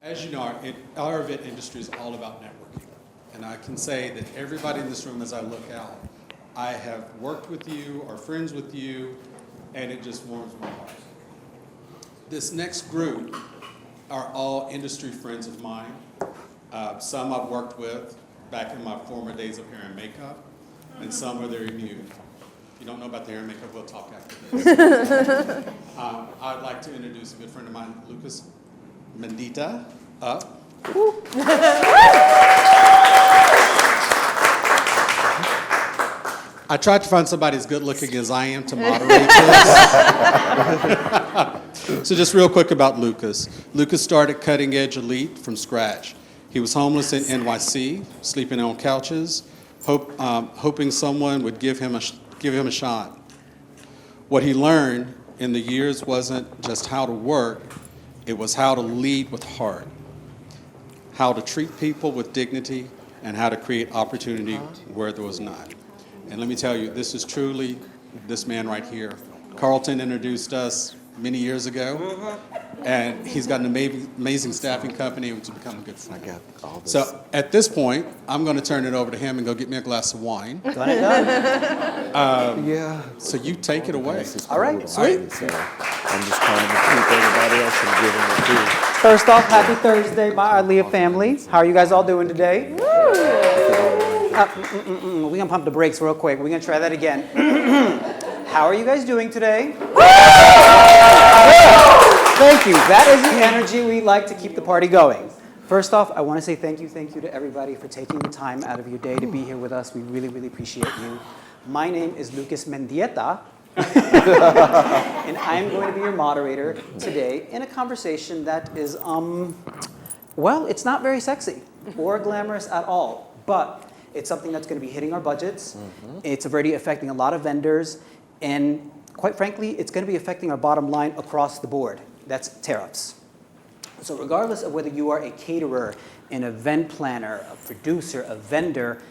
As you know, our event industry is all about networking. And I can say that everybody in this room, as I look out, I have worked with you, are friends with you, and it just warms my heart. This next group are all industry friends of mine. Some I've worked with back in my former days of hair and makeup, and some are very new. If you don't know about the hair and makeup, we'll talk after this. I'd like to introduce a good friend of mine, Lucas Mendieta, up. I tried to find somebody as good looking as I am to moderate this. So just real quick about Lucas. Lucas started Cutting Edge Elite from scratch. He was homeless in NYC, sleeping on couches, hoping someone would give him a shot. What he learned in the years wasn't just how to work, it was how to lead with heart, how to treat people with dignity, and how to create opportunity where there was none. And let me tell you, this is truly this man right here. Carlton introduced us many years ago, and he's got an amazing staffing company, which has become a good friend. I got all this. So at this point, I'm going to turn it over to him and go get me a glass of wine. Done and done. Yeah. So you take it away. All right, sweet. So I'm just trying to keep everybody else from giving it too. First off, happy Thursday, my ILEA family. How are you guys all doing today? We're going to pump the brakes real quick. We're going to try that again. How are you guys doing today? Thank you. That is the energy we like to keep the party going. First off, I want to say thank you to everybody for taking the time out of your day to be here with us. We really, really appreciate you. My name is Lucas Mendieta, and I'm going to be your moderator today in a conversation that is, well, it's not very sexy or glamorous at all, but it's something that's going to be hitting our budgets. It's already affecting a lot of vendors, and quite frankly, it's going to be affecting our bottom line across the board. That's tariffs. So regardless of whether you are a caterer, an event planner, a producer, a vendor,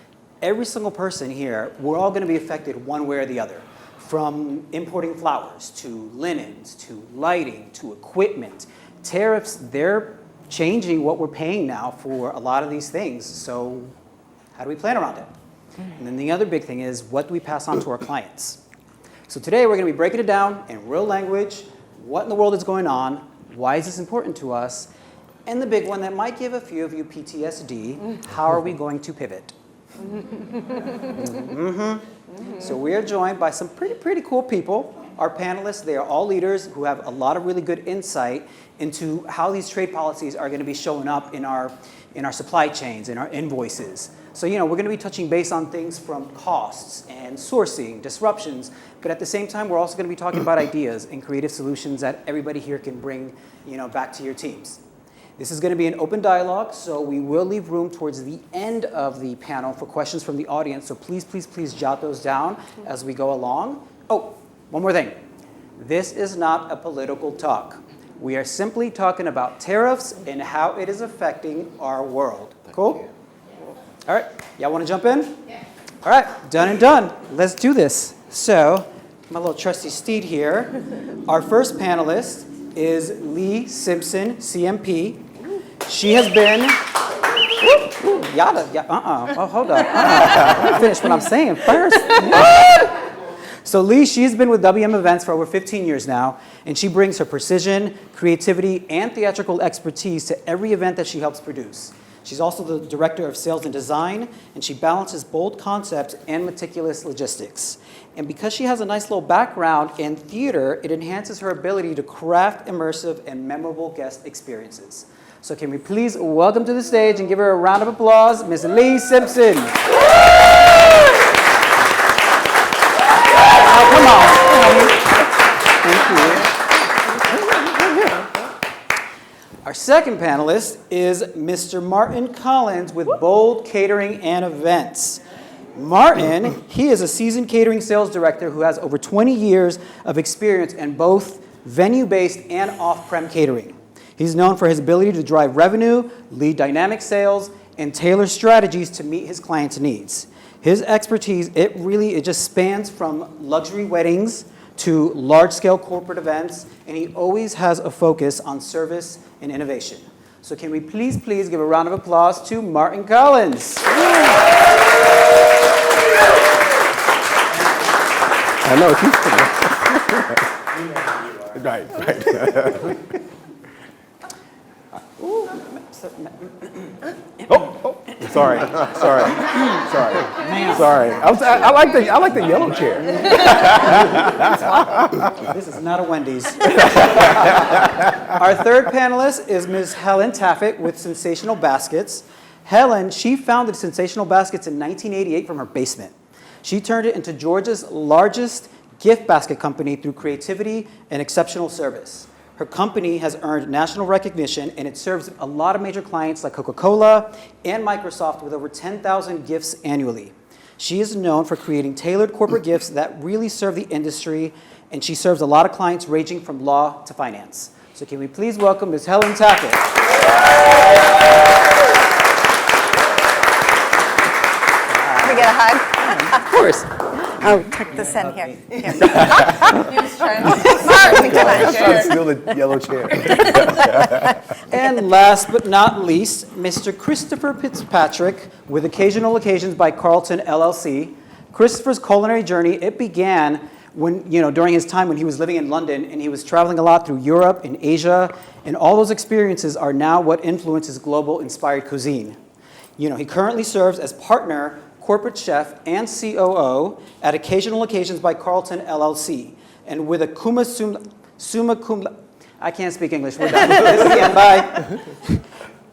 every single person here, we're all going to be affected one way or the other. From importing flowers, to linens, to lighting, to equipment. Tariffs, they're changing what we're paying now for a lot of these things. So how do we plan around it? And then the other big thing is, what do we pass on to our clients? So today we're going to be breaking it down in real language. What in the world is going on? Why is this important to us? And the big one that might give a few of you PTSD, how are we going to pivot? So we are joined by some pretty cool people. Our panelists, they are all leaders who have a lot of really good insight into how these trade policies are going to be showing up in our supply chains, in our invoices. So, we're going to be touching base on things from costs and sourcing, disruptions, but at the same time, we're also going to be talking about ideas and creative solutions that everybody here can bring, back to your teams. This is going to be an open dialogue, so we will leave room towards the end of the panel for questions from the audience, so please jot those down as we go along. Oh, one more thing. This is not a political talk. We are simply talking about tariffs and how it is affecting our world. Cool? All right, y'all want to jump in? Yeah. All right, done and done. Let's do this. So, my little trusty steed here. Our first panelist is Leigh Simpson, CMP. She has been... Oh, hold on. Let me finish what I'm saying first. So Leigh, she's been with WM Events for over 15 years now, and she brings her precision, creativity, and theatrical expertise to every event that she helps produce. She's also the director of sales and design, and she balances bold concepts and meticulous logistics. And because she has a nice little background in theater, it enhances her ability to craft immersive and memorable guest experiences. So can we please welcome to the stage and give her a round of applause, Ms. Leigh Simpson. Oh, come on. Thank you. Our second panelist is Mr. Martin Collins with Bold Catering and Events. Martin, he is a seasoned catering sales director who has over 20 years of experience in both venue-based and off-prem catering. He's known for his ability to drive revenue, lead dynamic sales, and tailor strategies to meet his clients' needs. His expertise, it just spans from luxury weddings to large-scale corporate events, and he always has a focus on service and innovation. So can we please give a round of applause to Martin Collins. I know he's right. Sorry. I like the yellow chair. This is not a Wendy's. Our third panelist is Ms. Helen Taffet with Sensational Baskets. Helen, she founded Sensational Baskets in 1988 from her basement. She turned it into Georgia's largest gift basket company through creativity and exceptional service. Her company has earned national recognition, and it serves a lot of major clients like Coca-Cola and Microsoft with over 10,000 gifts annually. She is known for creating tailored corporate gifts that really serve the industry, and she serves a lot of clients ranging from law to finance. So can we please welcome Ms. Helen Taffet. Can we get a hug? Of course. Oh, tuck this in here. He was trying to Martin, come on. I'm trying to steal the yellow chair. And last but not least, Mr. Christopher Fitzpatrick with Occasional Occasions by Carlton, LLC. Christopher's culinary journey, it began when, during his time when he was living in London, and he was traveling a lot through Europe and Asia, and all those experiences are now what influences global inspired cuisine. He currently serves as partner, corporate chef, and COO at Occasional Occasions by Carlton, LLC, and with a summa cum, I can't speak English, we're done. This is the end, bye.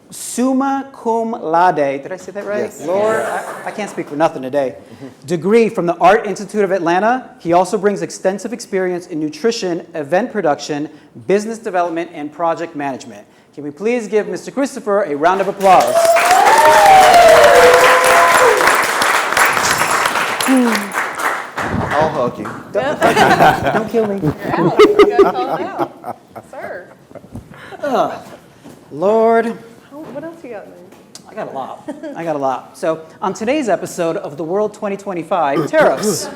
Summa cum laude, did I say that right? Yes. Lord, I can't speak for nothing today. Degree from the Art Institute of Atlanta. He also brings extensive experience in nutrition, event production, business development, and project management. Can we please give Mr. Christopher a round of applause? I'll hug you. Don't kill me. You're out. You gotta call him out. Sir. Lord. What else you got there? I got a lot. So on today's episode of the World 2025 Tariffs.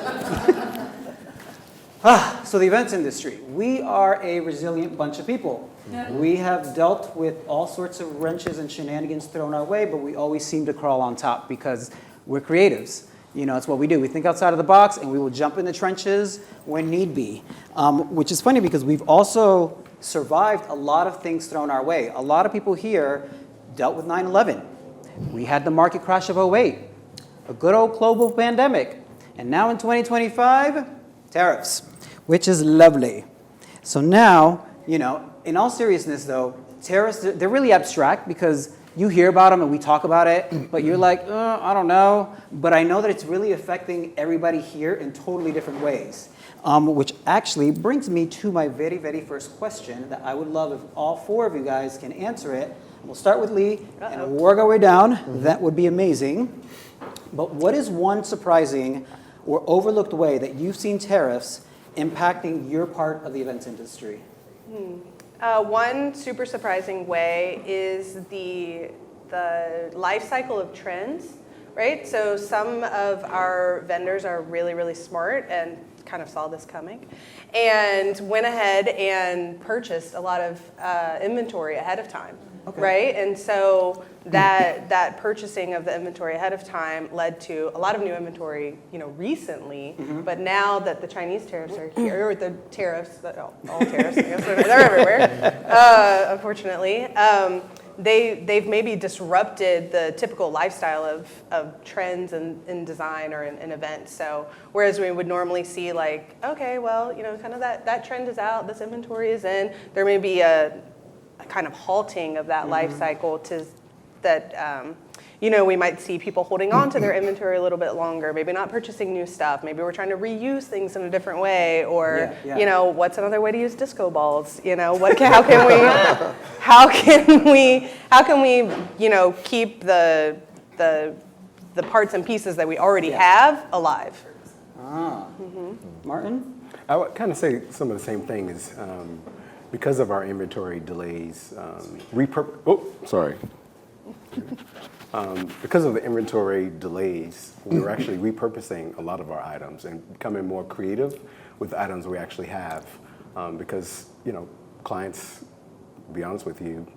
So the events industry, we are a resilient bunch of people. We have dealt with all sorts of wrenches and shenanigans thrown our way, but we always seem to crawl on top because we're creatives. It's what we do. We think outside of the box, and we will jump in the trenches when need be. Which is funny because we've also survived a lot of things thrown our way. A lot of people here dealt with 9/11. We had the market crash of '08, a good old global pandemic. And now in 2025, tariffs, which is lovely. So now, in all seriousness though, tariffs, they're really abstract because you hear about them and we talk about it, but you're like, I don't know. But I know that it's really affecting everybody here in totally different ways. Which actually brings me to my very, very first question that I would love if all four of you guys can answer it. We'll start with Leigh and we'll work our way down. That would be amazing. But what is one surprising or overlooked way that you've seen tariffs impacting your part of the events industry? One super surprising way is the life cycle of trends, right? So some of our vendors are really, really smart and kind of saw this coming and went ahead and purchased a lot of inventory ahead of time. Okay. Right, and so that purchasing of the inventory ahead of time led to a lot of new inventory, recently. Mm-hmm. But now that the Chinese tariffs are here, or the tariffs, all tariffs, I guess they're everywhere. Unfortunately, they've maybe disrupted the typical lifestyle of trends in design or in events. So whereas we would normally see like, okay, well, kind of that trend is out, this inventory is in, there may be a kind of halting of that life cycle we might see people holding on to their inventory a little bit longer, maybe not purchasing new stuff, maybe we're trying to reuse things in a different way, or what's another way to use disco balls? How can we keep the parts and pieces that we already have alive? Martin? I would kind of say some of the same things. Because of our inventory delays, because of the inventory delays, we were actually repurposing a lot of our items and becoming more creative with the items we actually have. Because, clients, to be honest with you,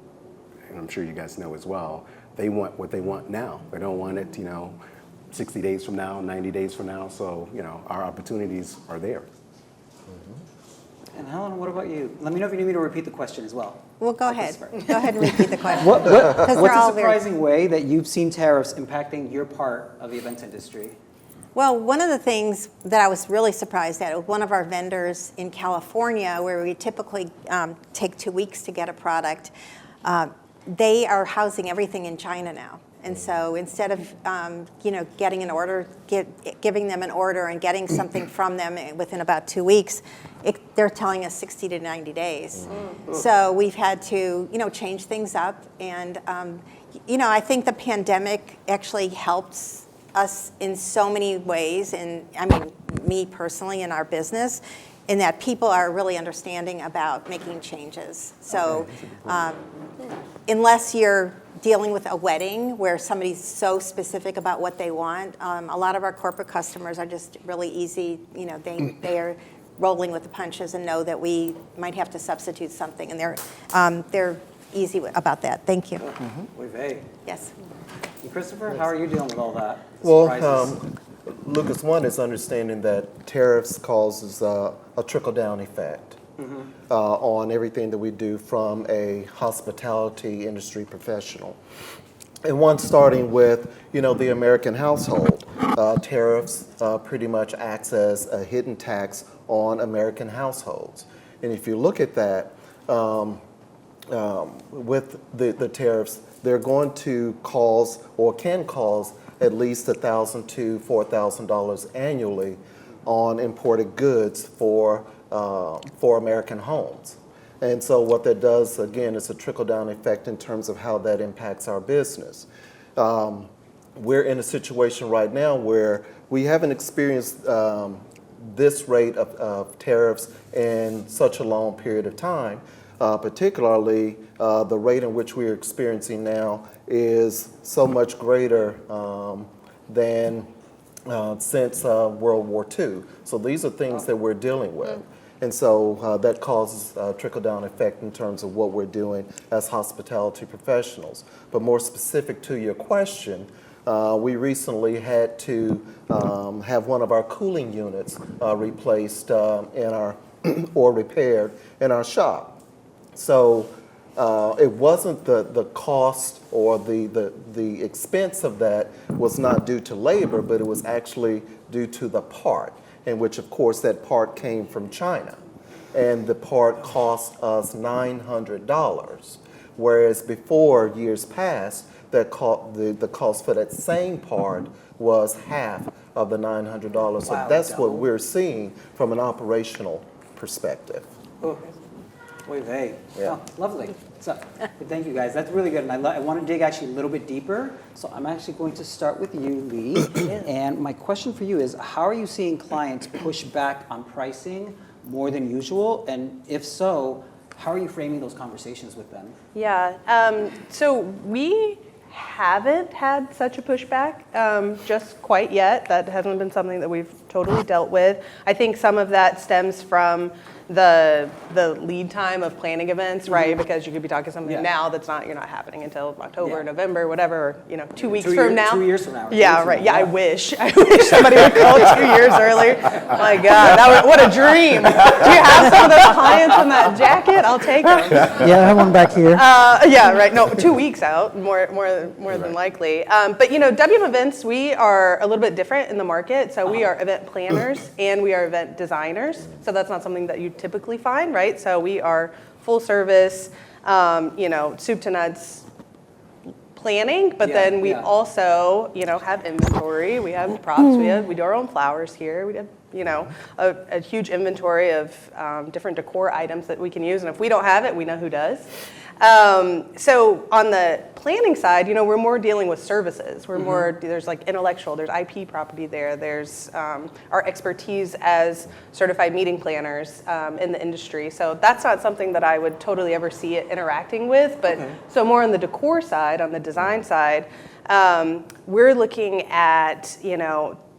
and I'm sure you guys know as well, they want what they want now. They don't want it, 60 days from now, 90 days from now. So, our opportunities are there. And Helen, what about you? Let me know if you need me to repeat the question as well. Well, go ahead. Go ahead and repeat the question. What's they're a all very- surprising way that you've seen tariffs impacting your part of the events industry? Well, one of the things that I was really surprised at, one of our vendors in California, where we typically take 2 weeks to get a product, they are housing everything in China now. And so instead of getting an order, giving them an order and getting something from them within about 2 weeks, they're telling us 60 to 90 days. So we've had to change things up. And I think the pandemic actually helps us in so many ways, and I mean me personally in our business, in that people are really understanding about making changes. So unless you're dealing with a wedding where somebody's so specific about what they want, a lot of our corporate customers are just really easy. They are rolling with the punches and know that we might have to substitute something, and they're easy about that. Thank you. Oy vey. Yes. And Christopher, how are you dealing with all that? Well, Surprises? Lucas, one is understanding that tariffs causes a trickle-down effect on everything that we do from a hospitality industry professional. And one starting with, the American household. Tariffs pretty much acts as a hidden tax on American households. And if you look at that, with the tariffs, they're going to cause or can cause at least $1,000 to $4,000 annually on imported goods for American homes. And so what that does, again, is a trickle-down effect in terms of how that impacts our business. We're in a situation right now where we haven't experienced this rate of tariffs in such a long period of time. Particularly, the rate in which we're experiencing now is so much greater than since World War II. So these are things that we're dealing with. And so that causes a trickle-down effect in terms of what we're doing as hospitality professionals. But more specific to your question, we recently had to have one of our cooling units replaced or repaired in our shop. So it wasn't the cost or the expense of that was not due to labor, but it was actually due to the part, in which, of course, that part came from China. And the part cost us $900, whereas before, years past, the cost for that same part was half of the $900. So Wow, that's double. what we're seeing from an operational perspective. Oh, oy vey. Yeah. Oh, lovely. So, thank you guys. That's really good. And I want to dig actually a little bit deeper. So I'm actually going to start with you, Leigh. And my question for you is, how are you seeing clients push back on pricing more than usual? And if so, how are you framing those conversations with them? Yeah, so we haven't had such a pushback just quite yet. That hasn't been something that we've totally dealt with. I think some of that stems from the lead time of planning events, right? Because you could be talking something now that's you're not happening until October, November, whatever, 2 weeks from now. 2 years from now. or 2 Yeah, years right. from Yeah, now. I wish somebody would call 2 years earlier. My God, what a dream. Do you have some of those clients in that jacket? I'll take them. Yeah, I have one back here. Yeah, right. No, 2 weeks out, more than likely. But WM Events, we are a little bit different in the market. So we are event planners and we are event designers. So that's not something that you typically find, right? So we are full service, soup to nuts planning. But then we also, have inventory. We have props. We do our own flowers here. We have a huge inventory of different decor items that we can use. And if we don't have it, we know who does. So on the planning side, we're more dealing with services. We're more, there's like intellectual, there's IP property there. There's our expertise as certified meeting planners in the industry. So that's not something that I would totally ever see it interacting with. But so more on the decor side, on the design side, we're looking at,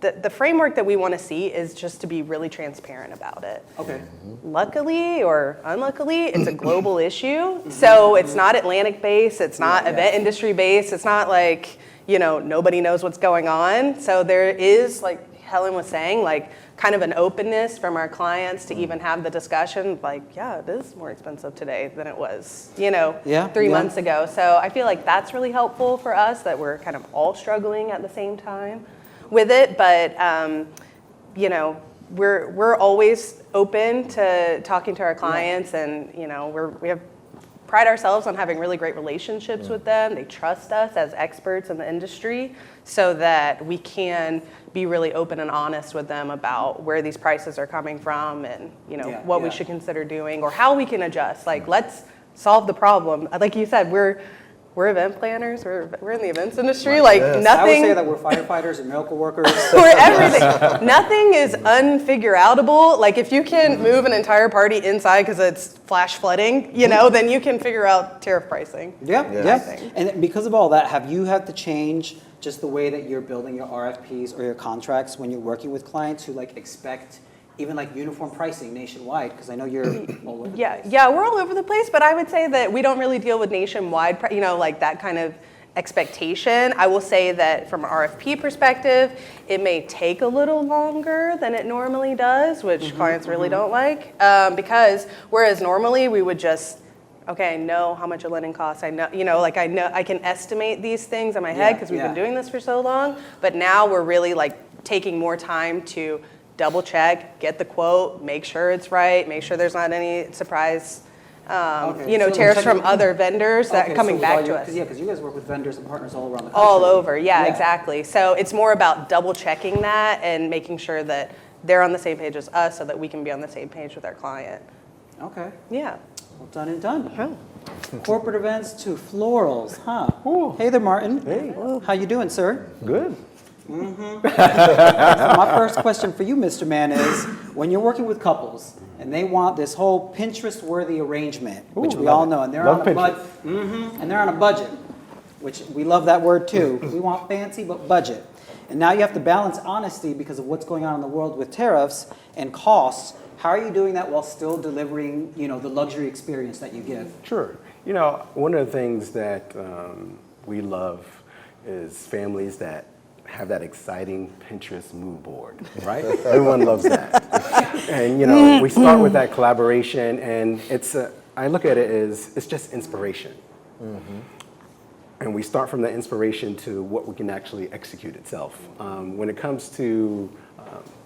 the framework that we want to see is just to be really transparent about it. Okay. Luckily or unluckily, it's a global issue. So it's not Atlantic based, it's not event industry based, it's not like, nobody knows what's going on. So there is, like Helen was saying, like kind of an openness from our clients to even have the discussion, like, yeah, it is more expensive today than it was, 3 months ago. So I feel like that's really helpful for us, that we're kind of all struggling at the same time with it. But, we're always open to talking to our clients, and, we have pride ourselves on having really great relationships with them. They trust us as experts in the industry so that we can be really open and honest with them about where these prices are coming from and, what we should consider doing or how we can adjust. Like, let's solve the problem. Like you said, we're event planners. We're in the events industry. Like Yes. I would nothing. say that we're firefighters and miracle workers. We're everything. Nothing is unfigure-outable. Like if you can move an entire party inside because it's flash flooding, then you can figure out tariff pricing. Yeah. think. And because of all that, have you had to change just the way that you're building your RFPs or your contracts when you're working with clients who expect even uniform pricing nationwide? Because I know you're all over the place. Yeah, we're all over the place, but I would say that we don't really deal with nationwide, that kind of expectation. I will say that from an RFP perspective, it may take a little longer than it normally does, which clients really don't like, because whereas normally we would just, okay, I know how much a linen costs. I know, I can estimate these things in my head because we've been doing this for so long, but now we're really taking more time to double check, get the quote, make sure it's right, make sure there's not any surprise, So tariffs from other vendors that are coming back to us. Yeah, because you guys work with vendors and partners all around the country. All over, yeah, exactly. So it's more about double checking that and making sure that they're on the same page as us so that we can be on the same page with our client. Okay. Yeah. Well, done and done. Corporate events to florals, huh? Hey there, Martin. Hey. How you doing, sir? Good. So my first question for you, Mr. Man, is when you're working with couples and they want this whole Pinterest-worthy arrangement, which we all know, and they're on a budget, and they're on a budget, which we love that word too. We want fancy but budget, and now you have to balance honesty because of what's going on in the world with tariffs and costs. How are you doing that while still delivering, the luxury experience that you give? Sure. One of the things that we love is families that have that exciting Pinterest mood board, right? Everyone loves that. And, we start with that collaboration, and I look at it as it's just inspiration. And we start from the inspiration to what we can actually execute itself. When it comes to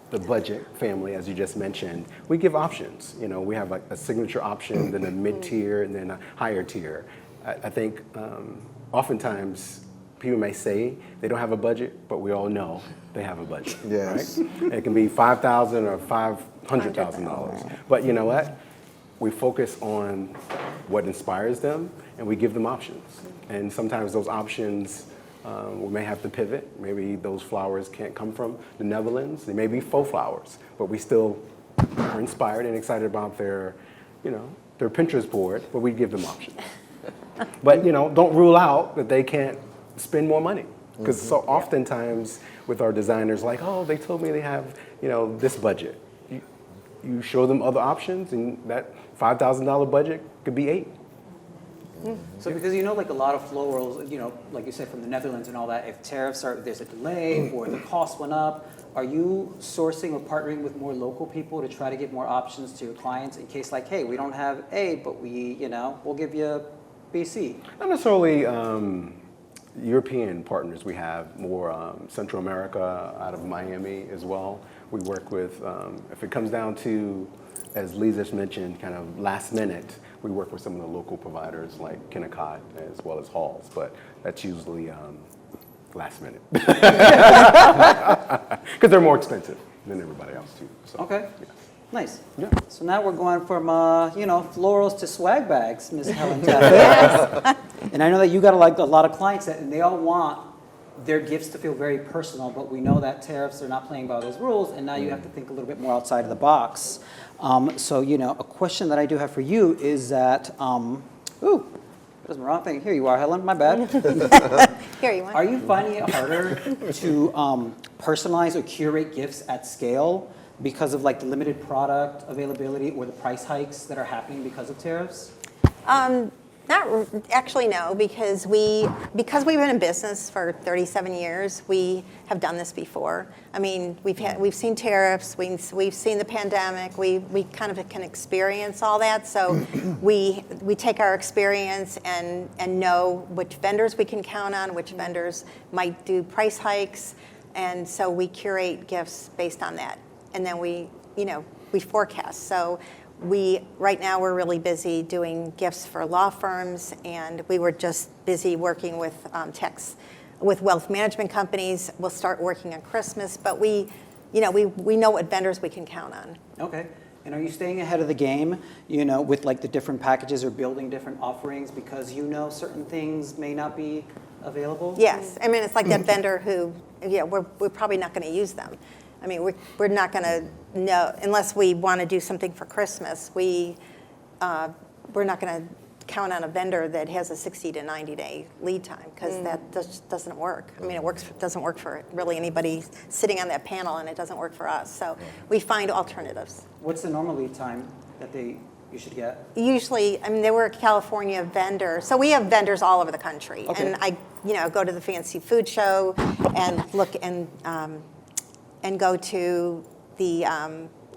the budget family, as you just mentioned, we give options. We have a signature option, then a mid-tier, and then a higher tier. I think oftentimes people may say they don't have a budget, but we all know they have a budget. Yes. Right? It can be $5,000 or $500,000. But you know what? We focus on what inspires them, and we give them options. And sometimes those options, we may have to pivot. Maybe those flowers can't come from the Netherlands. They may be faux flowers, but we still are inspired and excited about their Pinterest board, but we give them options. But, don't rule out that they can't spend more money. Because so oftentimes with our designers, they told me they have, this budget. You show them other options, and that $5,000 budget could be $8,000. So because a lot of florals, like you said, from the Netherlands and all that, if there's a delay or the cost went up, are you sourcing or partnering with more local people to try to give more options to your clients in case hey, we don't have A, but we'll give you B, C? Not necessarily European partners. We have more Central America out of Miami as well. We work with, if it comes down to, as Leigh just mentioned, kind of last minute, we work with some of the local providers like Kennecott as well as Halls, but that's usually last minute. Because they're more expensive than everybody else too. So, Okay. Yeah. Nice. Yeah. So now we're going from, florals to swag bags, Ms. Helen Taffet. And I know that you got a lot of clients and they all want their gifts to feel very personal, but we know that tariffs are not playing by those rules, and now you have to think a little bit more outside of the box. So, a question that I do have for you is that, That was the wrong thing. Here you are, Helen. My bad. Here you want. Are you finding it harder to personalize or curate gifts at scale because of like the limited product availability or the price hikes that are happening because of tariffs? Actually, no, because we've been in business for 37 years, we have done this before. I mean, we've seen tariffs, we've seen the pandemic, we kind of can experience all that. So we take our experience and know which vendors we can count on, which vendors might do price hikes, and so we curate gifts based on that. And then we forecast. So right now we're really busy doing gifts for law firms, and we were just busy working with with wealth management companies. We'll start working on Christmas, but we know what vendors we can count on. Okay. And are you staying ahead of the game, with like the different packages or building different offerings because certain things may not be available? Yes. I mean, it's like that vendor who, we're probably not going to use them. I mean, we're not going to know unless we want to do something for Christmas. We're not going to count on a vendor that has a 60 to 90-day lead time because that just doesn't work. I mean, doesn't work for really anybody sitting on that panel, and it doesn't work for us. So we find alternatives. What's the normal lead time that you should get? Usually, I mean, they were a California vendor, so we have vendors all over the country. Okay. And I, go to the fancy food show and look and go to the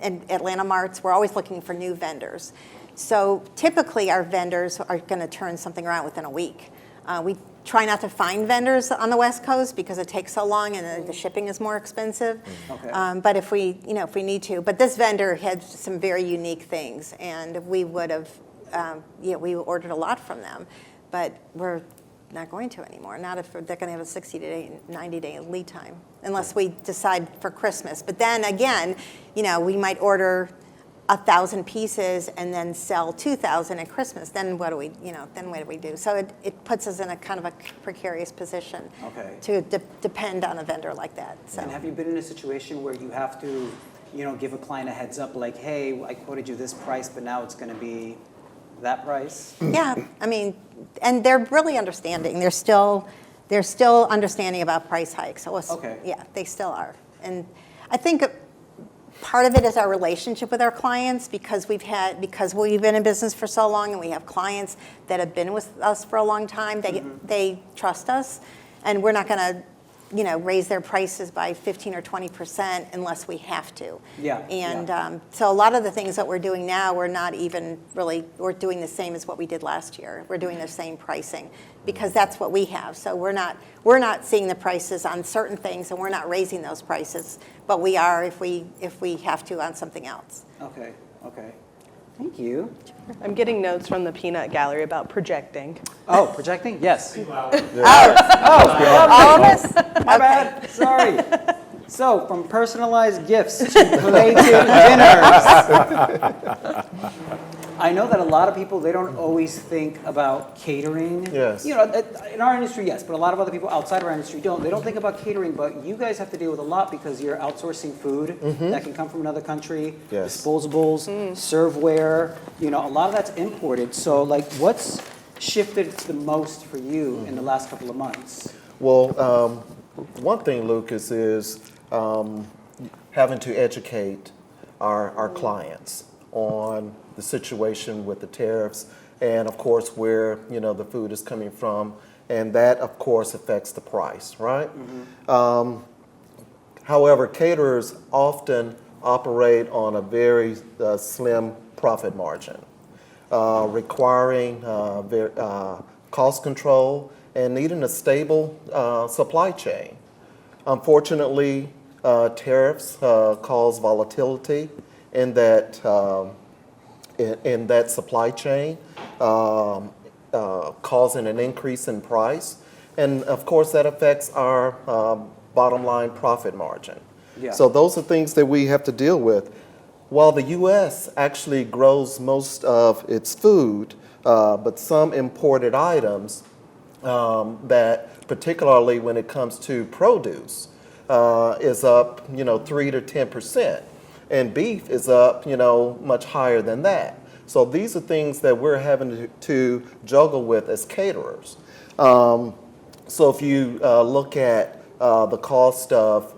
Atlanta Marts. We're always looking for new vendors. So typically our vendors are going to turn something around within a week. We try not to find vendors on the West Coast because it takes so long and the shipping is more expensive. Okay. But if we need to. But this vendor had some very unique things, and we would have, we ordered a lot from them, but we're not going to anymore. Not if they're going to have a 60 to 90-day lead time, unless we decide for Christmas. But then again, we might order 1,000 pieces and then sell 2,000 at Christmas. Then what do we do? So it puts us in a kind of a precarious position to depend on a vendor like that. So. And have you been in a situation where you have to, give a client a heads up, like, hey, I quoted you this price, but now it's going to be that price? Yeah, I mean, and they're really understanding. They're still understanding about price hikes. So yeah, they still are. And I think part of it is our relationship with our clients because we've been in business for so long, and we have clients that have been with us for a long time. They trust us, and we're not going to raise their prices by 15 or 20% unless we have to. Yeah. And so a lot of the things that we're doing now, we're doing the same as what we did last year. We're doing the same pricing because that's what we have. So we're not seeing the prices on certain things, and we're not raising those prices, but we are if we have to on something else. Okay. Thank you. I'm getting notes from the peanut gallery about projecting. Oh, projecting? Yes. All of us? My bad. Sorry. So, from personalized gifts to plated dinners. I know that a lot of people, they don't always think about catering. Yes. In our industry, yes, but a lot of other people outside of our industry don't. They don't think about catering, but you guys have to deal with a lot because you're outsourcing food that can come from another country, disposables, serveware, a lot of that's imported. So, what's shifted the most for you in the last couple of months? Well, one thing, Lucas, is having to educate our clients on the situation with the tariffs and, of course, where, the food is coming from. And that, of course, affects the price, right? However, caterers often operate on a very slim profit margin, requiring cost control and needing a stable supply chain. Unfortunately, tariffs cause volatility in that supply chain, causing an increase in price. And of course, that affects our bottom line profit margin. Yeah. So those are things that we have to deal with. While the U.S. actually grows most of its food, but some imported items that, particularly when it comes to produce, is up, 3 to 10%. And beef is up, much higher than that. So these are things that we're having to juggle with as caterers. So if you look at the cost of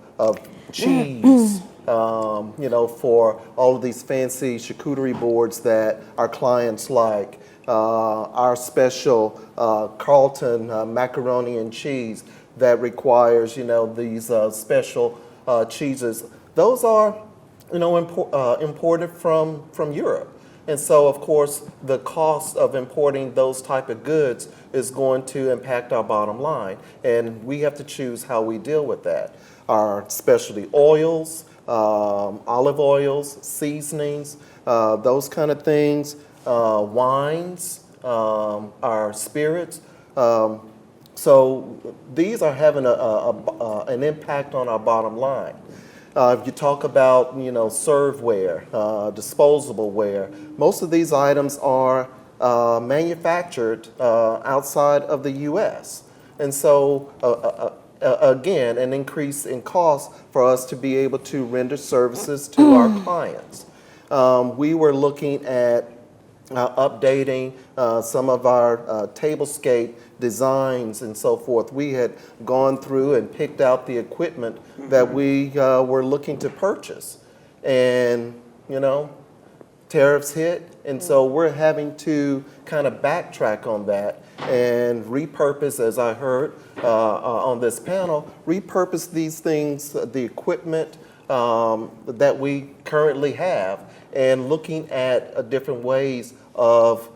cheese, for all of these fancy charcuterie boards that our clients like, our special Carlton macaroni and cheese that requires, these special cheeses. Those are, imported from Europe. And so, of course, the cost of importing those type of goods is going to impact our bottom line. And we have to choose how we deal with that. Our specialty oils, olive oils, seasonings, those kind of things, wines, our spirits. So these are having an impact on our bottom line. If you talk about, serveware, disposable ware, most of these items are manufactured outside of the U.S. And so, again, an increase in cost for us to be able to render services to our clients. We were looking at updating some of our tablescape designs and so forth. We had gone through and picked out the equipment that we were looking to purchase. And, tariffs hit, and so we're having to kind of backtrack on that and repurpose, as I heard on this panel, repurpose these things, the equipment that we currently have, and looking at different ways of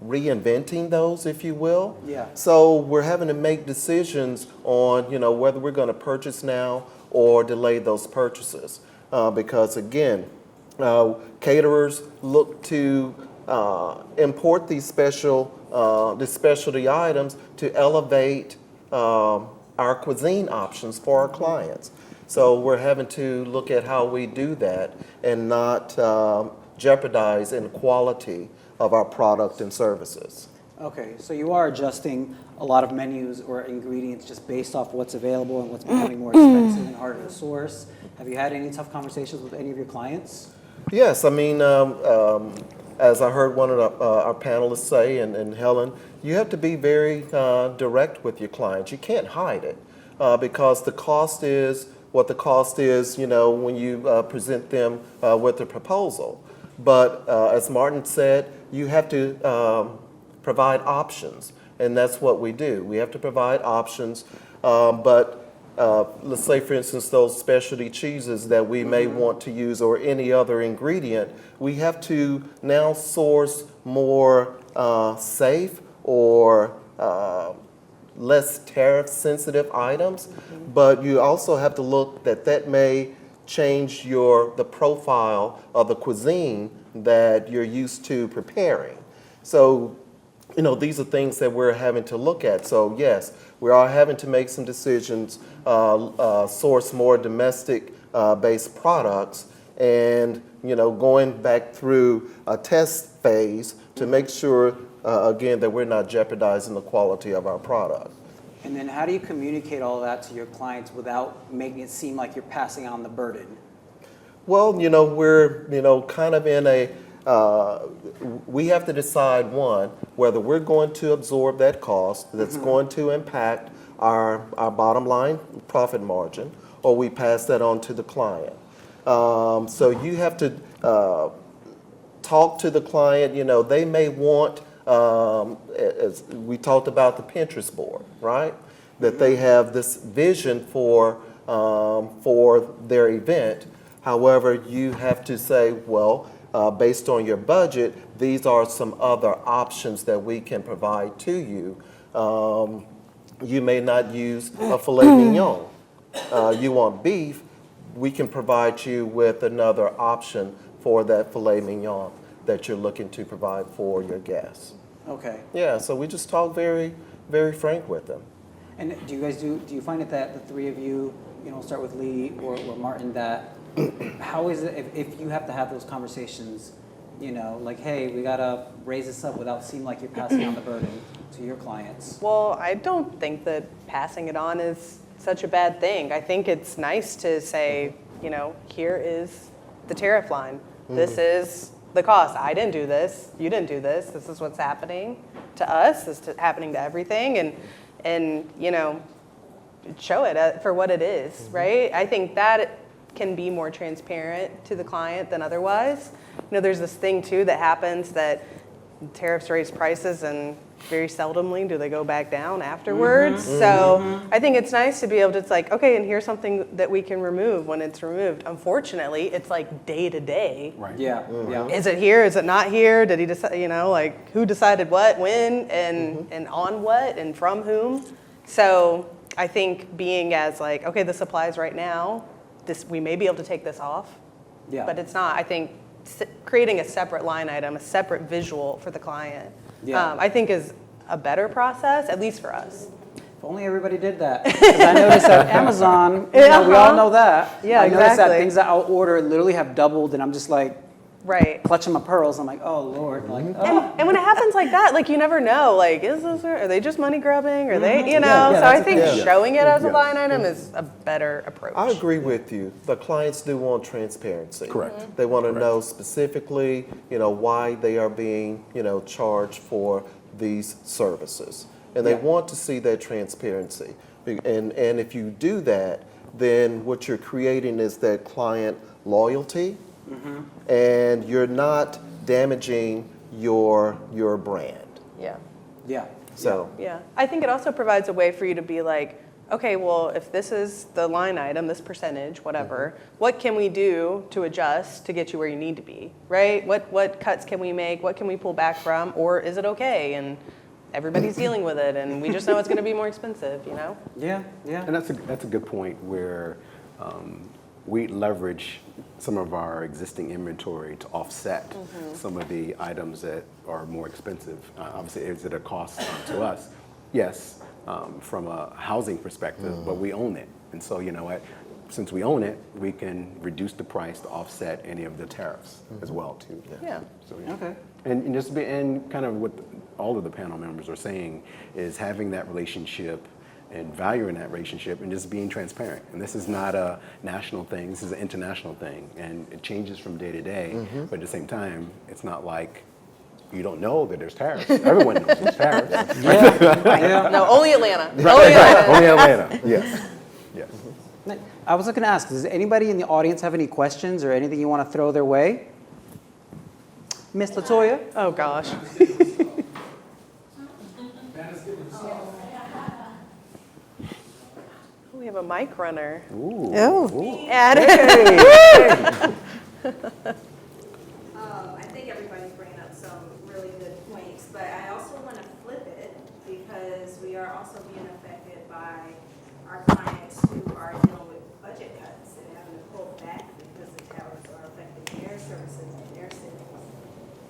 reinventing those, if you will. Yeah. So we're having to make decisions on, whether we're going to purchase now or delay those purchases. Because again, caterers look to import these specialty items to elevate our cuisine options for our clients. So we're having to look at how we do that and not jeopardize in quality of our product and services. Okay, so you are adjusting a lot of menus or ingredients just based off what's available and what's becoming more expensive and harder to source. Have you had any tough conversations with any of your clients? Yes, I mean, as I heard one of our panelists say, and Helen, you have to be very direct with your clients. You can't hide it because the cost is what the cost is, when you present them with a proposal. But as Martin said, you have to provide options, and that's what we do. We have to provide options, but let's say, for instance, those specialty cheeses that we may want to use or any other ingredient, we have to now source more safe or less tariff-sensitive items, but you also have to look that may change the profile of the cuisine that you're used to preparing. So, these are things that we're having to look at. So yes, we are having to make some decisions, source more domestic based products, and going back through a test phase to make sure, again, that we're not jeopardizing the quality of our product. And then how do you communicate all that to your clients without making it seem like you're passing on the burden? Well, we're, kind of in a, we have to decide, one, whether we're going to absorb that cost that's going to impact our bottom line profit margin, or we pass that on to the client. So you have to talk to the client. They may want, as we talked about the Pinterest board, right? That they have this vision for their event. However, you have to say, well, based on your budget, these are some other options that we can provide to you. You may not use a filet mignon. You want beef, we can provide you with another option for that filet mignon that you're looking to provide for your guests. Okay. Yeah, so we just talk very, very frank with them. And do you find it that the three of you, start with Leigh or Martin, that how is it if you have to have those conversations, like, hey, we gotta raise this up without seeming like you're passing on the burden to your clients? Well, I don't think that passing it on is such a bad thing. I think it's nice to say, here is the tariff line. This is the cost. I didn't do this. You didn't do this. This is what's happening to us. This is happening to everything. And you know, show it for what it is, right? I think that can be more transparent to the client than otherwise. You know, there's this thing too that happens that tariffs raise prices and very seldomly do they go back down afterwards. So I think it's nice to be able to, it's like, okay, and here's something that we can remove when it's removed. Unfortunately, it's like day to day. Right. Yeah, yeah. Is it here? Is it not here? Did he decide, you know, like who decided what, when, and on what, and from whom? So I think being as like, okay, this applies right now, this, we may be able to take this off, Yeah. but it's not. I think creating a separate line item, a separate visual for the client, I think is a better process, at least for us. If only everybody did that. 'Cause I noticed at Amazon, you know, we all know that. Yeah, I noticed that exactly. things that I'll order literally have doubled, and I'm just like Right. clutching my pearls. I'm like, oh Lord, like, oh. And when it happens like that, like you never know, like is this, are they just money grubbing? Are they, you know? Yeah, so I that's a think good- showing it as a Yeah. line item is a better approach. I agree with you. The clients do want transparency. Correct. They want to know specifically, you know, why they are being, you know, charged for these services. And they Yeah. want to see that transparency. And if you do that, then what you're creating is that client loyalty, and you're not damaging your brand. Yeah. Yeah. So, Yeah, I think it also provides a way for you to be like, okay, well, if this is the line item, this percentage, whatever, what can we do to adjust to get you where you need to be, right? What cuts can we make? What can we pull back from? Or is it okay? And everybody's dealing with it, and we just know it's going to be more expensive, you know? Yeah, yeah. And that's a good point where we leverage some of our existing inventory to offset some of the items that are more expensive. Obviously, is it a cost to us? Yes, from a housing perspective, but we own it. And so, you know what? Since we own it, we can reduce the price to offset any of the tariffs as well, too. Yeah. So, Okay. And just be, and kind of what all of the panel members are saying is having that relationship and valuing that relationship and just being transparent. And this is not a national thing, this is an international thing. And it changes from day to day, but at the same time, it's not like you don't know that there's tariffs. Everyone knows there's tariffs. Yeah. No, only Atlanta. Only Right, Atlanta. only Atlanta, yes, yes. I was going to ask, does anybody in the audience have any questions or anything you want to throw their way? Miss LaToya? Oh, gosh. We have a mic runner. Oh, Ed. I think everybody's bringing up some really good points, but I also want to flip it because we are also being affected by our clients who are dealing with budget cuts and having to pull back because the tariffs are affecting their services in their cities.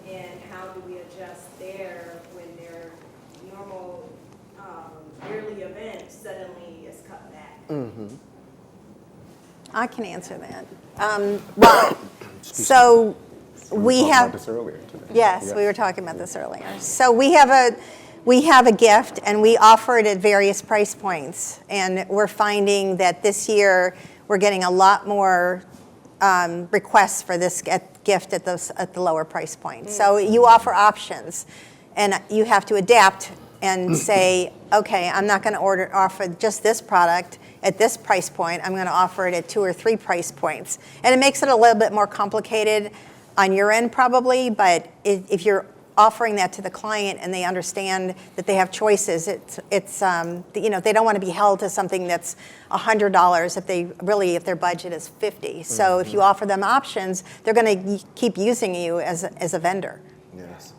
And how do we adjust there when their normal yearly event suddenly is cut back? I can answer that. Well, so we talked have. about this earlier today. Yes, we were talking about this earlier. So we have a gift, and we offer it at various price points. And we're finding that this year we're getting a lot more requests for this gift at the lower price point. So you offer options, and you have to adapt and say, okay, I'm not going to offer just this product at this price point. I'm going to offer it at 2 or 3 price points. And it makes it a little bit more complicated on your end probably, but if you're offering that to the client and they understand that they have choices, it's you know, they don't want to be held to something that's $100 if their budget is $50. So if you offer them options, they're going to keep using you as a vendor. yes.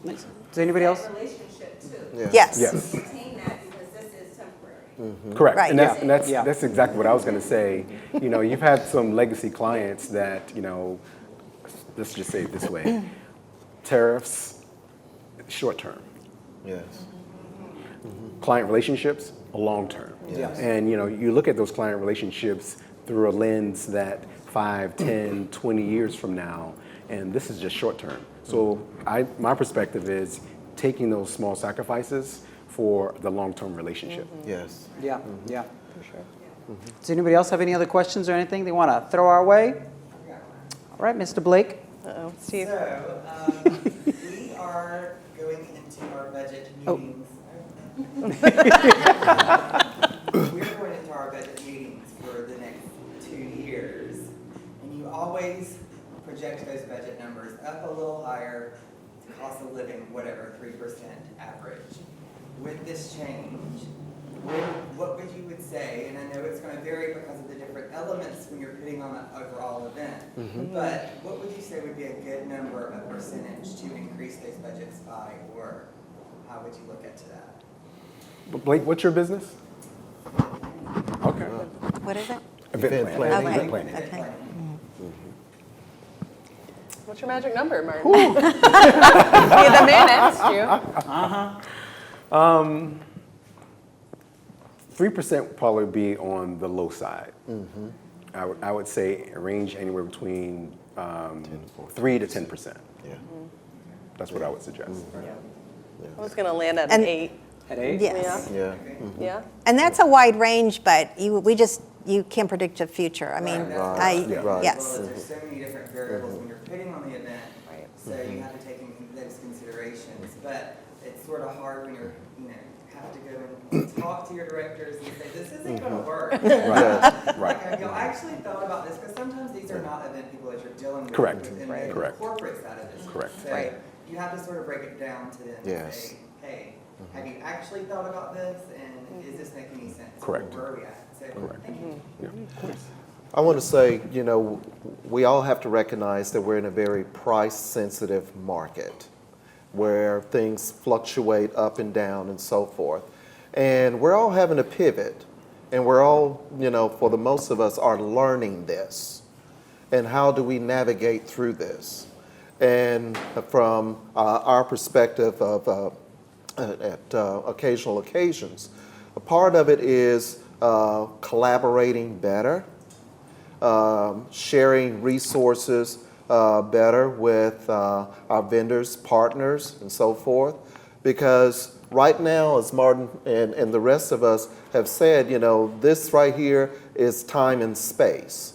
Nice. Does anybody else? Relationship too. Yeah. Yes. Yes. Maintain that because this is temporary. Correct, Right. and that's Yeah. that's exactly what I was going to say. You know, you've had some legacy clients that, you know, let's just say it this way: tariffs, short term; Yes. client relationships, long term. Yes. And you know, you look at those client relationships through a lens that 5, 10, 20 years from now, and this is just short term. So my perspective is taking those small sacrifices for the long-term relationship. Yes. Yeah, yeah. For sure. Does anybody else have any other questions or anything they want to throw our way? All right, Mr. Blake. Uh-oh, Steve. So, we are going into our budget meetings. We're going into our budget meetings for the next 2 years. And you always project those budget numbers up a little higher, cost of living, whatever, 3% average. With this change, what would you would say, and I know it's going to vary because of the different elements when you're putting on an overall event, but what would you say would be a good number of percentage to increase those budgets by, or how would you look into that? Blake, what's your business? Okay. What is it? Event planning. Okay. Event planning. Okay. What's your magic number, Martin? Be the man asked you. 3% would probably be on the low side. I would say a range anywhere between 3 to 10%. Yeah. That's what I would suggest. I was going to land at And- an 8. At 8? Yes. Yeah. Yeah? And that's a wide range, but you can't predict the future. I mean, Right, right. yes. Well, there's so many different variables when you're putting on the event, Right. so you have to take those considerations. But it's sort of hard when you're, have to go and talk to your directors and say, this isn't going to work. Right. Like, have you actually thought about this? Because sometimes these are not event people that you're dealing with. Correct. In Right. the Correct. corporate side of this. Correct. So Right. you have to sort of break it down to them and Yes. say, hey, have you actually thought about this? And is this making any sense? Correct. Where are we at? So, thank you. I want to say, we all have to recognize that we're in a very price-sensitive market where things fluctuate up and down and so forth. And we're all having to pivot. And we're all, for the most of us, are learning this. And how do we navigate through this? And from our perspective of at occasional occasions, a part of it is collaborating better, sharing resources better with our vendors, partners, and so forth. Because right now, as Martin and the rest of us have said, this right here is time and space.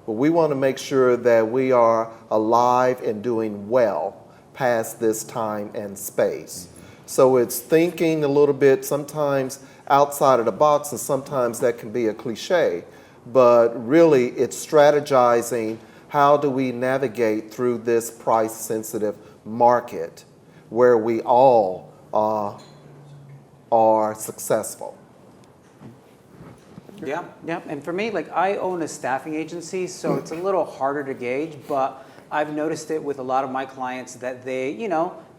But we want to make sure that we are alive and doing well past this time and space. So it's thinking a little bit sometimes outside of the box, and sometimes that can be a cliche, but really it's strategizing how do we navigate through this price-sensitive market where we all are successful. Yeah, yeah. And for me, I own a staffing agency, so it's a little harder to gauge, but I've noticed it with a lot of my clients that they,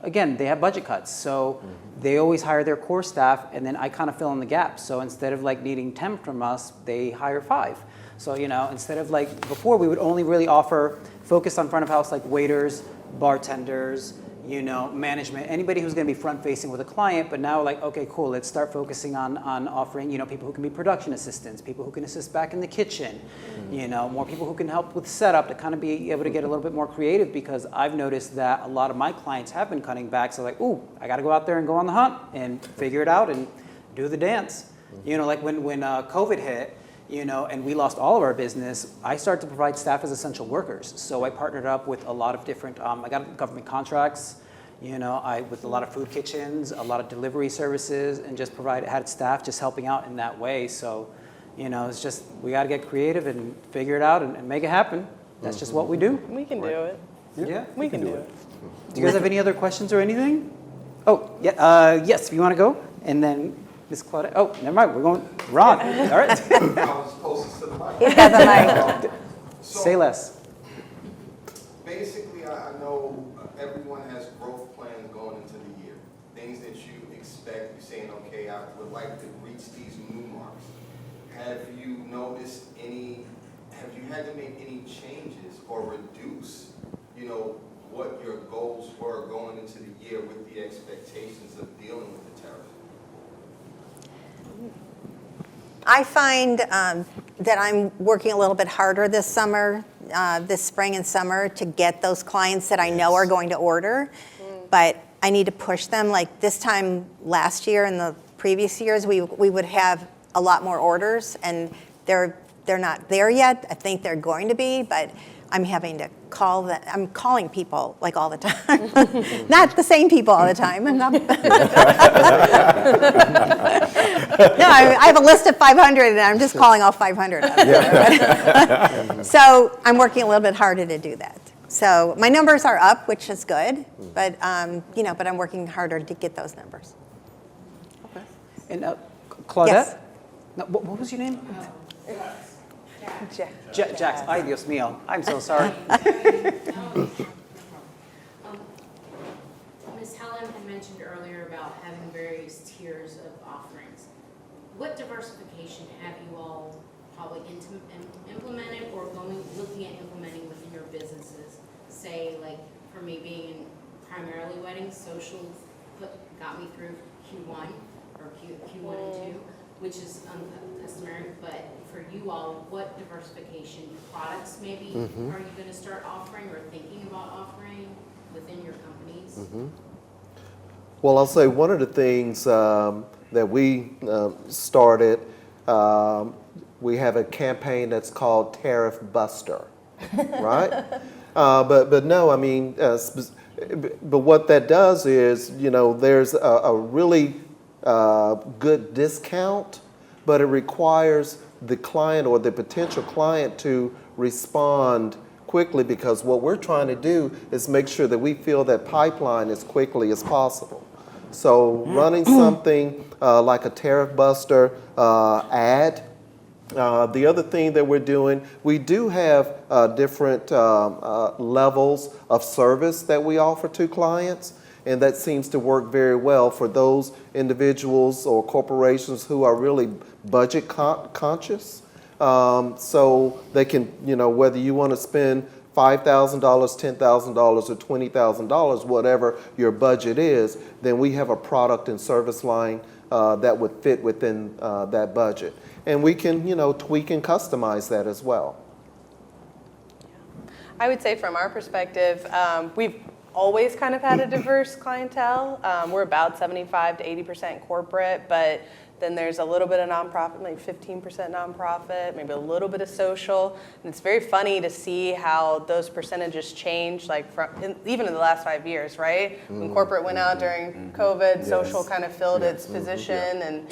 again, they have budget cuts. So they always hire their core staff, and then I kind of fill in the gaps. So instead of needing 10 from us, they hire 5. So, instead of before, we would only really focus on front of house, waiters, bartenders, management, anybody who's going to be front facing with a client. But now okay, cool, let's start focusing on offering, people who can be production assistants, people who can assist back in the kitchen, more people who can help with setup, to kind of be able to get a little bit more creative, because I've noticed that a lot of my clients have been cutting back. So ooh, I got to go out there and go on the hunt and figure it out and do the dance. When COVID hit, and we lost all of our business, I started to provide staff as essential workers. So I partnered up with a lot of different, I got government contracts, with a lot of food kitchens, a lot of delivery services, and just had staff just helping out in that way. So, it's just, we got to get creative and figure it out and make it happen. That's just what we do. We can do it. Yeah. We can do it. Do you guys have any other questions or anything? Oh, yeah, yes, if you want to go. And then Ms. Claudette, oh, never mind, we're going, Ron, all right. I was closest to the mic. He's got the mic. Say less. Basically, I know everyone has growth plans going into the year. Things that you expect, you're saying, okay, I would like to reach these new marks. Have you noticed have you had to make any changes or reduce, what your goals were going into the year with the expectations of dealing with the tariff? I find that I'm working a little bit harder this summer, this spring and summer, to get those clients that I know are going to order. But I need to push them. Like this time last year and the previous years, we would have a lot more orders, and they're not there yet. I think they're going to be, but I'm having to I'm calling people like all the time. Not the same people all the time. I'm not. No, I have a list of 500 and I'm just calling all 500 of them. So I'm working a little bit harder to do that. So my numbers are up, which is good, but but I'm working harder to get those numbers. Okay. And Claudette? Yes. No, what was your name? Jack. Jax. Ay, Dios mío. I'm so sorry. Ms. Helen had mentioned earlier about having various tiers of offerings. What diversification have you all probably implemented or looking at implementing within your businesses? Say, like for me being in primarily weddings, social got me through Q1 or Q1 and 2, which is uncustomary, but for you all, what diversification products maybe are you going to start offering or thinking about offering within your companies? Well, I'll say one of the things that we started, we have a campaign that's called Tariff Buster, right? But no, I mean, but what that does is, there's a really good discount, but it requires the client or the potential client to respond quickly, because what we're trying to do is make sure that we fill that pipeline as quickly as possible. So running something like a Tariff Buster ad. The other thing that we're doing, we do have different levels of service that we offer to clients, and that seems to work very well for those individuals or corporations who are really budget conscious. So they can, whether you want to spend $5,000, $10,000, or $20,000, whatever your budget is, then we have a product and service line that would fit within that budget. And we can, tweak and customize that as well. I would say from our perspective, we've always kind of had a diverse clientele. We're about 75 to 80% corporate, but then there's a little bit of nonprofit, like 15% nonprofit, maybe a little bit of social. And it's very funny to see how those percentages change, like even in the last 5 years, right? When corporate went out during COVID, social kind of filled its position, and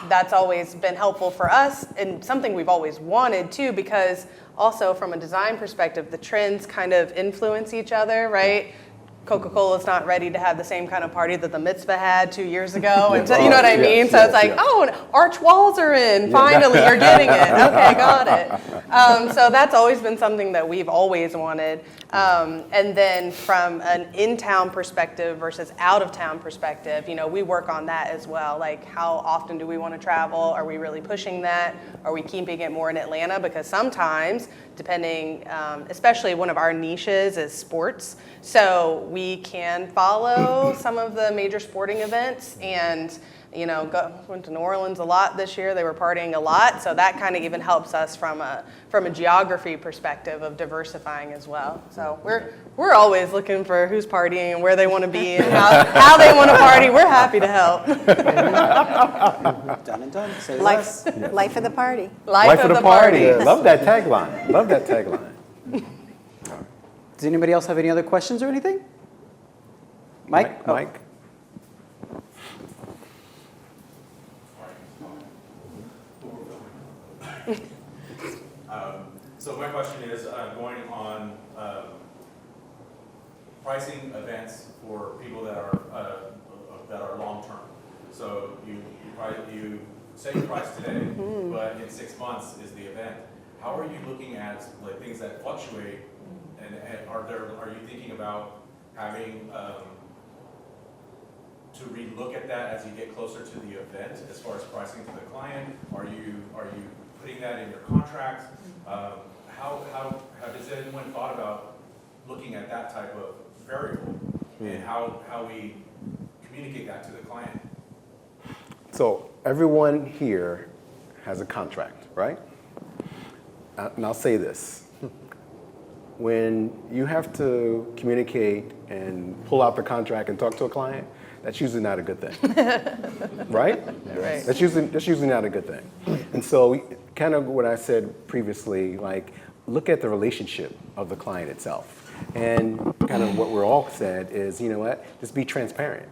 that's always been helpful for us and something we've always wanted too, because also from a design perspective, the trends kind of influence each other, right? Coca-Cola's not ready to have the same kind of party that the mitzvah had 2 years ago. And so, you know what I mean? So it's like, oh, and arch walls are in. Finally, you're getting it. Okay, got it. So that's always been something that we've always wanted. And then from an in-town perspective versus out-of-town perspective, we work on that as well. Like, how often do we want to travel? Are we really pushing that? Are we keeping it more in Atlanta? Because sometimes, depending, especially one of our niches is sports. So we can follow some of the major sporting events and, went to New Orleans a lot this year. They were partying a lot. So that kind of even helps us from a geography perspective of diversifying as well. So we're always looking for who's partying and where they want to be and how they want to party. We're happy to help. Done and done. Say Life, less. life of the party. Life of the party. Yes. Love that tagline. Love that tagline. Does anybody else have any other questions or anything? Mike? Mike? So my question is going on pricing events for people that are long term. So you set your price today, but in 6 months is the event. How are you looking at like things that fluctuate, and are you thinking about having to relook at that as you get closer to the event as far as pricing to the client? Are you putting that in your contract? How has anyone thought about looking at that type of variable and how we communicate that to the client? So everyone here has a contract, right? And I'll say this. When you have to communicate and pull out the contract and talk to a client, that's usually not a good thing, right? Right. That's usually not a good thing. And so kind of what I said previously, like look at the relationship of the client itself. And kind of what we're all said is, you know what, just be transparent.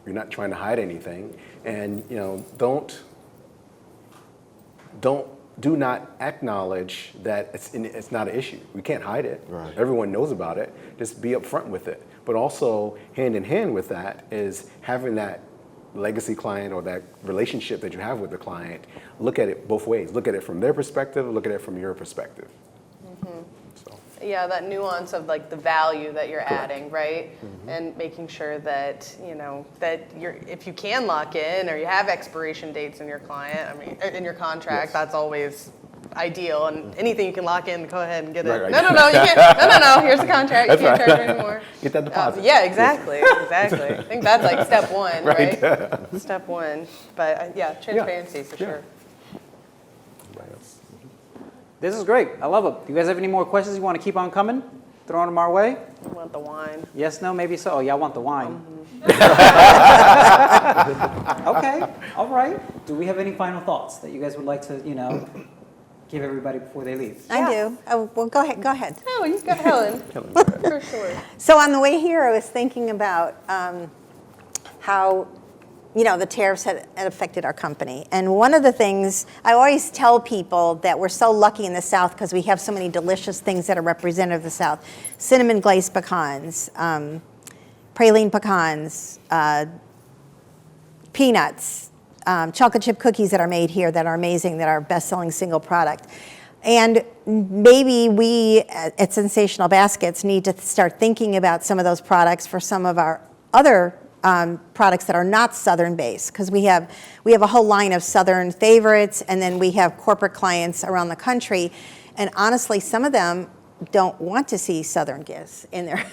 You're not trying to hide anything. And, you know, do not acknowledge that it's not an issue. We can't hide it. Right. Everyone knows about it. Just be upfront with it. But also, hand in hand with that is having that legacy client or that relationship that you have with the client, look at it both ways. Look at it from their perspective, look at it from your perspective. So. Yeah, that nuance of like the value that you're adding, right? And making sure that, you know, that if you can lock in or you have expiration dates in your client, I mean, in your contract, that's always ideal. And anything you can lock in, go ahead and get it. Right. No, you can't. No, here's the contract. You can't charge anymore. Get that deposit. Yeah, exactly. I think that's like step one, right? Step one. But yeah, transparency for sure. This is great. I love it. Do you guys have any more questions you want to keep on coming? Throwing them our way? I want the wine. Yes, no, maybe so. Oh, y'all want the wine. Okay, all right. Do we have any final thoughts that you guys would like to, you know, give everybody before they leave? I do. Oh, well, go ahead. Oh, you've got Helen. For sure. So on the way here, I was thinking about how, you know, the tariffs had affected our company. And one of the things, I always tell people that we're so lucky in the South because we have so many delicious things that are representative of the South. Cinnamon glazed pecans, praline pecans, peanuts, chocolate chip cookies that are made here that are amazing, that are best-selling single product. And maybe we at Sensational Baskets need to start thinking about some of those products for some of our other products that are not Southern-based, because we have a whole line of Southern favorites, and then we have corporate clients around the country, and honestly, some of them don't want to see Southern gifts in their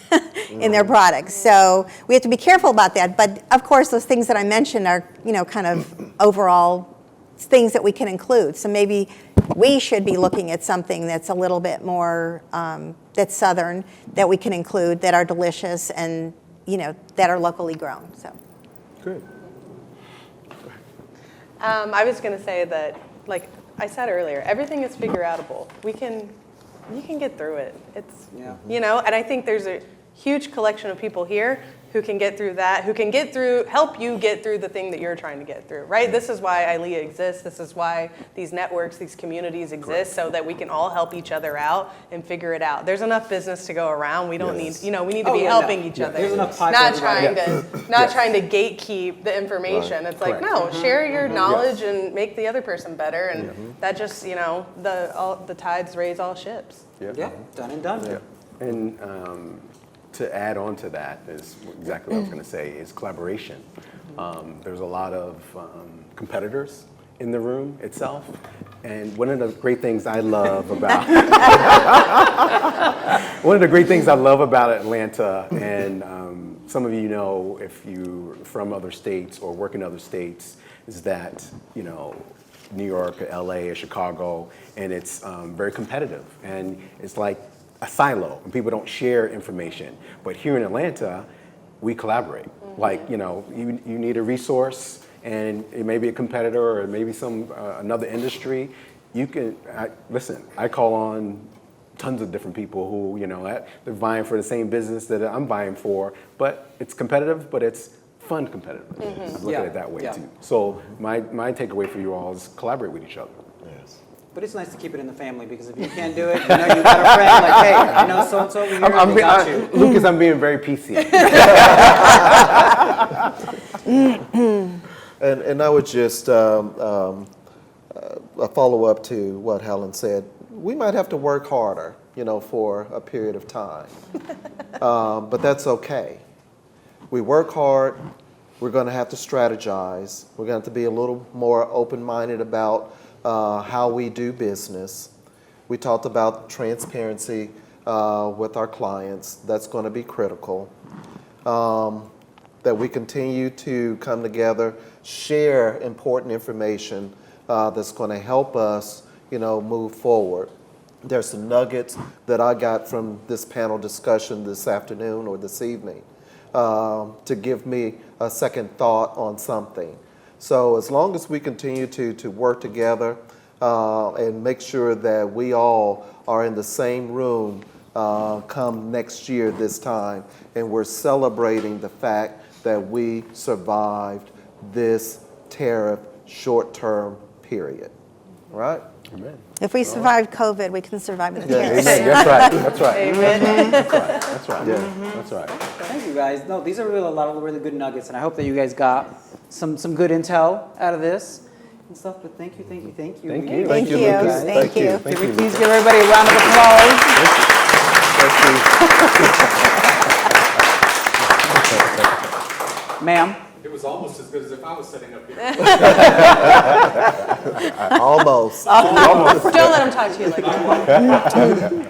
in their products. So we have to be careful about that. But of course, those things that I mentioned are, you know, kind of overall things that we can include. So maybe we should be looking at something that's a little bit more that's Southern, that we can include, that are delicious and, you know, that are locally grown. So Good. I was going to say that, like I said earlier, everything is figure outable. You can get through it. It's, you know, and I think there's a huge collection of people here who can get through that, who can help you get through the thing that you're trying to get through, right? This is why ILEA exists. This is why these networks, these communities exist, so that we can all help each other out and figure it out. There's enough business to go around. We don't need, you know, we need to be helping each other. There's enough pie Not for trying everybody. to, not trying to gatekeep the information. It's like, no, share your knowledge and make the other person better. And that just, you know, the tides raise all ships. Yeah, done and done. Yeah. And to add on to that is exactly what I was going to say, is collaboration. There's a lot of competitors in the room itself. And one of the great things I love about Atlanta, and some of you know if you're from other states or work in other states, is that, you know, New York or LA or Chicago, and it's very competitive. And it's like a silo, and people don't share information. But here in Atlanta, we collaborate. Like, you know, you need a resource, and it may be a competitor or maybe some another industry. You can, listen, I call on tons of different people who, you know, they're vying for the same business that I'm vying for, but it's competitive, but it's fun competitive. I look at it that way too. So my takeaway for you all is collaborate with each other. Yes. But it's nice to keep it in the family, because if you can't do it, you know you got a friend like, hey, I know so-and-so over here, we got you. Lucas, I'm being very PC. And I would just a follow-up to what Helen said. We might have to work harder, you know, for a period of time, but that's okay. We work hard. We're going to have to strategize. We're going to have to be a little more open-minded about how we do business. We talked about transparency with our clients. That's going to be critical. That we continue to come together, share important information that's going to help us, you know, move forward. There's some nuggets that I got from this panel discussion this afternoon or this evening to give me a second thought on something. So as long as we continue to work together, and make sure that we all are in the same room come next year this time, and we're celebrating the fact that we survived this tariff short-term period, right? Amen. If we survived COVID, we can survive the Yeah, tariffs. amen. That's right. That's right. Amen. That's right. That's right. Yeah. That's right. Thank you guys. No, these are really a lot of really good nuggets, and I hope that you guys got some good intel out of this and stuff. But thank you. Thank you. Thank you. Lucas. Thank you. Thank Can we you. please give everybody a round of applause? Ma'am. It was almost as good as if I was sitting up here. Almost. Don't let him talk to you like that.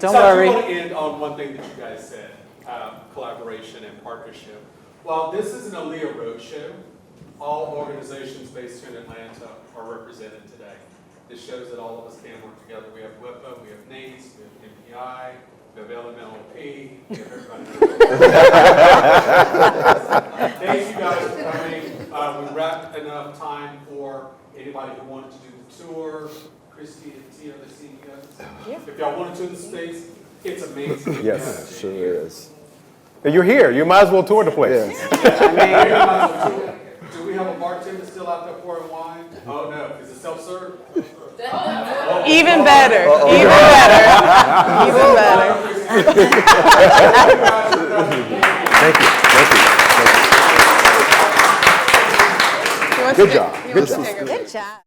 Don't So I worry. do want to end on one thing that you guys said, collaboration and partnership. While this is an ILEA roadshow, all organizations based here in Atlanta are represented today. This shows that all of us can work together. We have WIPA, we have NACE, we have MPI, we have LMLP, we have everybody. Thank you guys for coming. We wrapped enough time for anybody who wanted to do the tour. Christy and Tia, the CEOs. If y'all wanted to in the space, it's amazing. Yes, Sure is. You're here. You might as well tour the place. Yes. Do we have a bartender still out there pouring wine? Oh, no. Is it self-serve? Even better. Even better. Even better. Thank you. He wants Good to- job. he Good wants to job. take a- Good job.